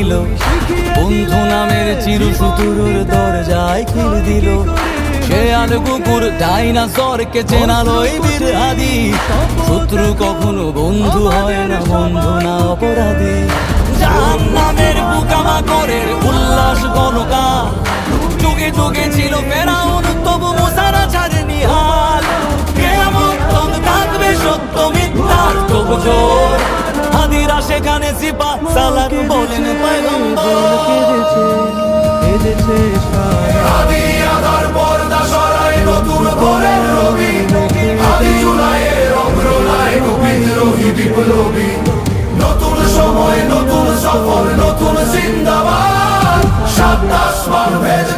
দিল, বন্ধু নামের চিরসুতুরুর দরজায় খিল দিল। শেয়াল কুকুর ডাইনাসরকে চেনালোই বীর আদি, শত্রু কখনো বন্ধু হয় না, বন্ধু না অপরাধী। জাহান্নামের পোকামাকড়ের উল্লাস গণকা, যুগে যুগে ছিল ফেরাউন তবু মুসারা ছাড়েনি হাল। কিয়ামত থাকবে সত্য মিথ্যার তোড়জোড়, হাদিরা সেখানে সিপা সালাত বলেন পয়গম্বর। কেঁদেছে আদি আধার পর্দা সরায় নতুন ভোরের রবি, আদি জুলাইয়ের অগ্রনায় বিদ্রোহী বিপ্লবী। নতুন সময় নতুন সফর নতুন জিন্দাবাদ, সাত আসমান ভেদ